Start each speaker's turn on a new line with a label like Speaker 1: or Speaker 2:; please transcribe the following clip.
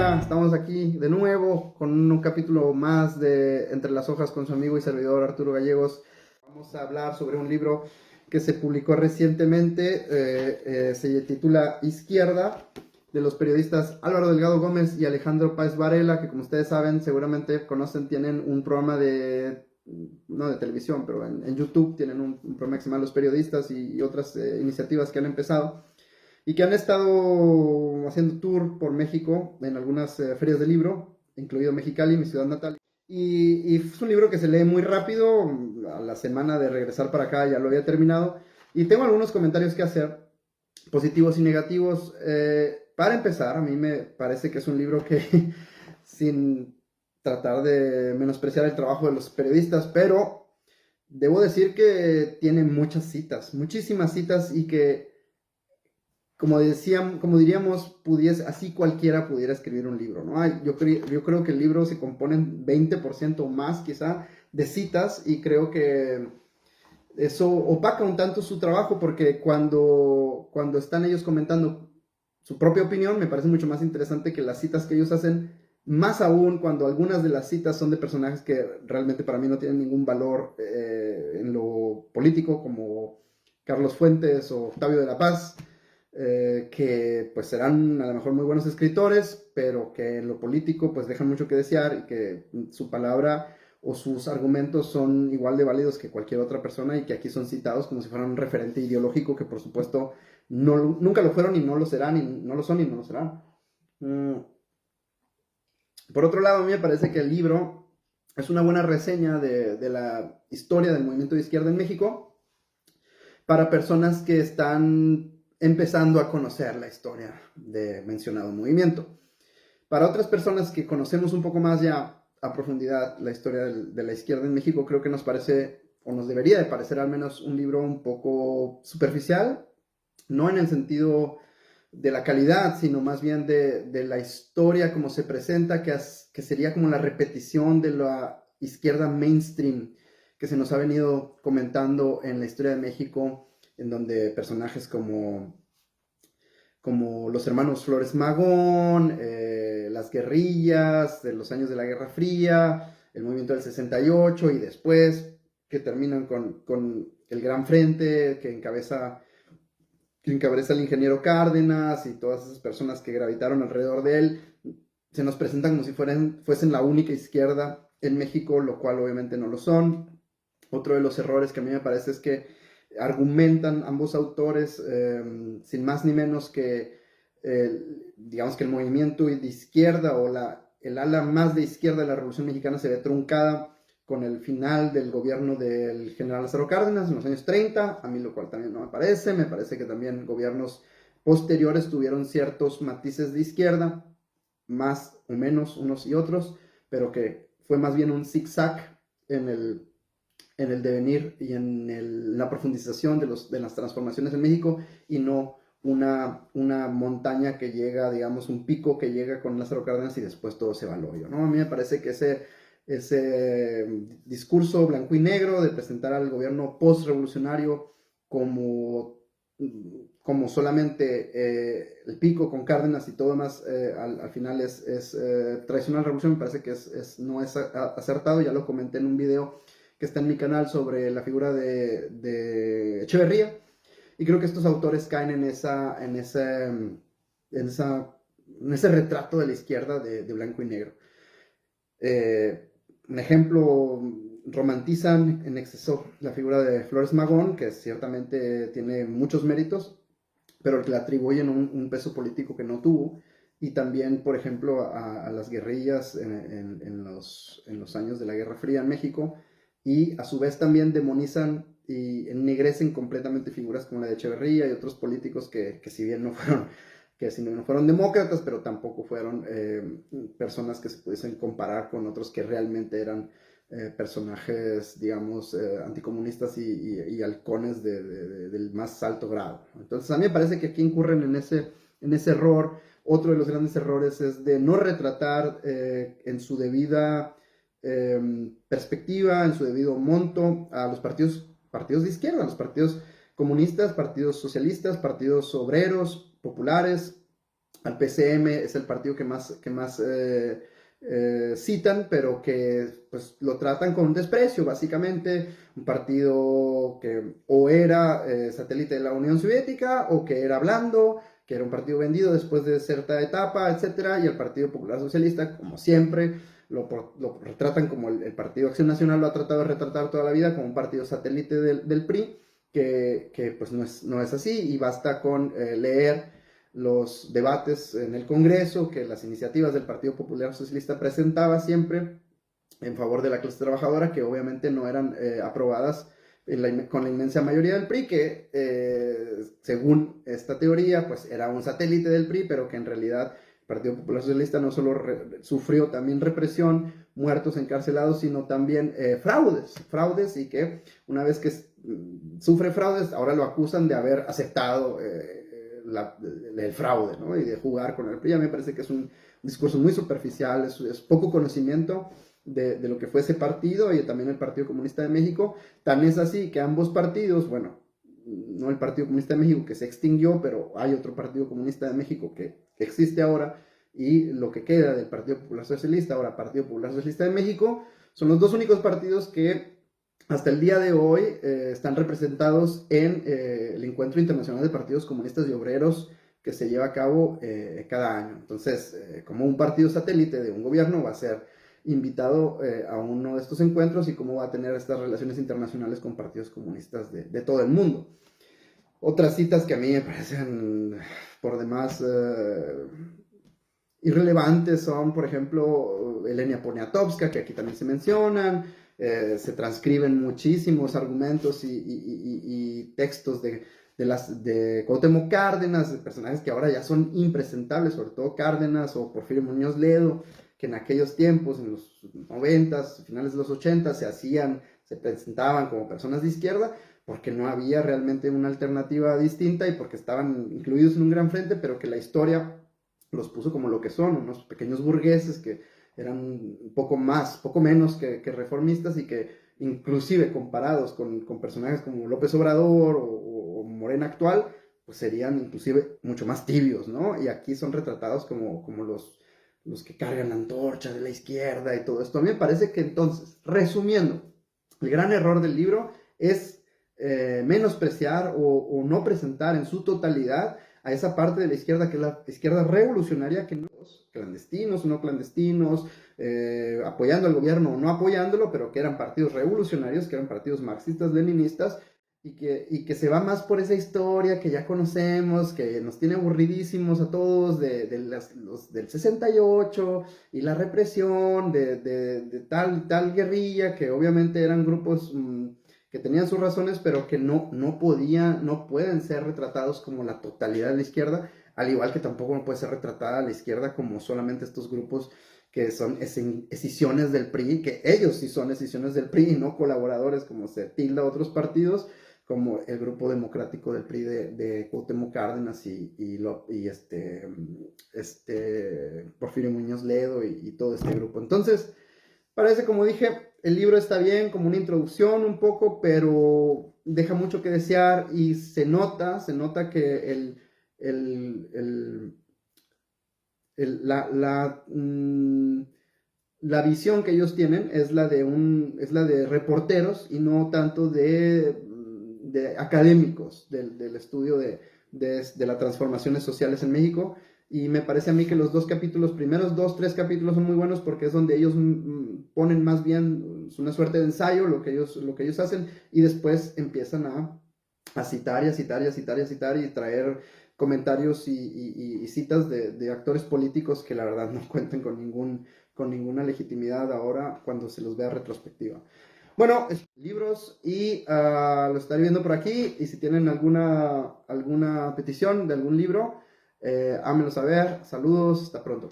Speaker 1: Hola, estamos aquí de nuevo con un capítulo más de Entre las hojas con su amigo y servidor Arturo Gallegos. Vamos a hablar sobre un libro que se publicó recientemente, se titula Izquierda, de los periodistas Álvaro Delgado Gómez y Alejandro Páez Varela, que como ustedes saben, seguramente conocen, tienen un programa no de televisión, pero en YouTube tienen un programa que se llama Los Periodistas y otras iniciativas que han empezado y que han estado haciendo tour por México en algunas ferias de libro, incluido Mexicali, mi ciudad natal. Y es un libro que se lee muy rápido, a la semana de regresar para acá ya lo había terminado, y tengo algunos comentarios que hacer, positivos y negativos. Para empezar, a mí me parece que es un libro que, sin tratar de menospreciar el trabajo de los periodistas, pero debo decir que tiene muchas citas, muchísimas citas, y que como diríamos, así cualquiera pudiera escribir un libro, ¿no? Yo creo que el libro se compone en 20% o más quizá de citas, y creo que eso opaca un tanto su trabajo, porque cuando están ellos comentando su propia opinión, me parece mucho más interesante que las citas que ellos hacen, más aún cuando algunas de las citas son de personajes que realmente para mí no tienen ningún valor en lo político, como Carlos Fuentes o Octavio de la Paz, que pues serán a lo mejor muy buenos escritores, pero que en lo político pues dejan mucho que desear, y que su palabra o sus argumentos son igual de válidos que cualquier otra persona, y que aquí son citados como si fueran un referente ideológico, que por supuesto nunca lo fueron y no lo serán, y no lo son y no lo serán. Por otro lado, a mí me parece que el libro es una buena reseña de la historia del movimiento de izquierda en México, para personas que están empezando a conocer la historia de mencionado movimiento. Para otras personas que conocemos un poco más ya a profundidad la historia de la izquierda en México, creo que nos parece, o nos debería de parecer al menos, un libro un poco superficial, no en el sentido de la calidad, sino más bien de la historia como se presenta, que sería como la repetición de la izquierda mainstream que se nos ha venido comentando en la historia de México, en donde personajes como los hermanos Flores Magón, las guerrillas de los años de la Guerra Fría, el movimiento del 68, y después que terminan con el Gran Frente que encabeza el ingeniero Cárdenas y todas esas personas que gravitaron alrededor de él, se nos presentan como si fuesen la única izquierda en México, lo cual obviamente no lo son. Otro de los errores que a mí me parece es que argumentan ambos autores, sin más ni menos que, digamos que el movimiento de izquierda, o el ala más de izquierda de la Revolución Mexicana, se ve truncada con el final del gobierno del general Lázaro Cárdenas en los años 30, a mí lo cual también no me parece que también gobiernos posteriores tuvieron ciertos matices de izquierda, más o menos unos y otros, pero que fue más bien un zigzag en el devenir y la profundización de las transformaciones en México, y no una montaña que llega, digamos, un pico que llega con Lázaro Cárdenas y después todo se va al hoyo, ¿no? A mí me parece que ese discurso blanco y negro de presentar al gobierno post-revolucionario como solamente el pico con Cárdenas y todo más, al final es traicionar a la revolución, me parece que no es acertado. Ya lo comenté en un video que está en mi canal sobre la figura de Echeverría, y creo que estos autores caen en ese retrato de la izquierda de blanco y negro. Un ejemplo, romantizan en exceso la figura de Flores Magón, que ciertamente tiene muchos méritos, pero que le atribuyen un peso político que no tuvo. Y también, por ejemplo, a las guerrillas en los años de la Guerra Fría en México, y a su vez también demonizan y ennegrecen completamente figuras como la de Echeverría y otros políticos que si no fueron demócratas, pero tampoco fueron personas que se pudiesen comparar con otros que realmente eran personajes, digamos, anticomunistas y halcones del más alto grado. Entonces, a mí me parece que aquí incurren en ese error. Otro de los grandes errores es de no retratar en su debida perspectiva, en su debido monto, a los partidos de izquierda, a los partidos comunistas, partidos socialistas, partidos obreros, populares, al PCM, es el partido que más citan, pero que pues lo tratan con desprecio, básicamente, un partido que o era satélite de la Unión Soviética o que era blando, que era un partido vendido después de cierta etapa, etcétera, y el Partido Popular Socialista, como siempre, lo retratan como el Partido Acción Nacional lo ha tratado de retratar toda la vida, como un partido satélite del PRI, que pues no es así, y basta con leer los debates en el Congreso, que las iniciativas del Partido Popular Socialista presentaba siempre en favor de la clase trabajadora, que obviamente no eran aprobadas con la inmensa mayoría del PRI, que según esta teoría, pues era un satélite del PRI, pero que en realidad el Partido Popular Socialista no solo sufrió también represión, muertos, encarcelados, sino también fraudes, y que una vez que sufre fraudes, ahora lo acusan de haber aceptado el fraude, ¿no? Y de jugar con el PRI. A mí me parece que es un discurso muy superficial, es poco conocimiento de lo que fue ese partido y también el Partido Comunista de México. Tan es así que ambos partidos, bueno, no el Partido Comunista de México que se extinguió, pero hay otro Partido Comunista de México que existe ahora, y lo que queda del Partido Popular Socialista, ahora Partido Popular Socialista de México, son los dos únicos partidos que hasta el día de hoy están representados en el Encuentro Internacional de Partidos Comunistas y Obreros que se lleva a cabo cada año. Entonces, como un partido satélite de un gobierno, va a ser invitado a uno de estos encuentros, y cómo va a tener estas relaciones internacionales con partidos comunistas de todo el mundo. Otras citas que a mí me parecen por demás irrelevantes son, por ejemplo, Elena Poniatowska, que aquí también se mencionan. Se transcriben muchísimos argumentos y textos de Cuauhtémoc Cárdenas, de personajes que ahora ya son impresentables, sobre todo Cárdenas o Porfirio Muñoz Ledo, que en aquellos tiempos, en los 90s, finales de los 80s, se presentaban como personas de izquierda, porque no había realmente una alternativa distinta y porque estaban incluidos en un gran frente, pero que la historia los puso como lo que son, unos pequeños burgueses que eran un poco menos que reformistas, y que inclusive comparados con personajes como López Obrador o Morena actual, pues serían inclusive mucho más tibios, ¿no? Y aquí son retratados como los que cargan la antorcha de la izquierda y todo esto. A mí me parece que entonces, resumiendo, el gran error del libro es menospreciar o no presentar en su totalidad a esa parte de la izquierda, que es la izquierda revolucionaria, que no, clandestinos o no clandestinos, apoyando al gobierno o no apoyándolo, pero que eran partidos revolucionarios, que eran partidos marxistas, leninistas, y que se va más por esa historia que ya conocemos, que nos tiene aburridísimos a todos, los del 68 y la represión de tal guerrilla, que obviamente eran grupos que tenían sus razones, pero que no pueden ser retratados como la totalidad de la izquierda, al igual que tampoco no puede ser retratada a la izquierda como solamente estos grupos que son escisiones del PRI, que ellos sí son escisiones del PRI y no colaboradores, como se tilda a otros partidos, como el Grupo Democrático del PRI de Cuauhtémoc Cárdenas y Porfirio Muñoz Ledo y todo este grupo. Entonces, parece, como dije, el libro está bien como una introducción un poco, pero deja mucho que desear, y se nota que la visión que ellos tienen es la de reporteros, y no tanto de académicos del estudio de las transformaciones sociales en México. Y me parece a mí que los primeros 2, 3 capítulos son muy buenos, porque es donde ellos ponen más bien una suerte de ensayo, lo que ellos hacen, y después empiezan a citar y a citar y a citar y a citar, y traer comentarios y citas de actores políticos que la verdad no cuentan con ninguna legitimidad ahora cuando se los vea retrospectiva. Bueno, libros, y lo estaré viendo por aquí, y si tienen alguna petición de algún libro, háganmelo saber. Saludos, hasta pronto.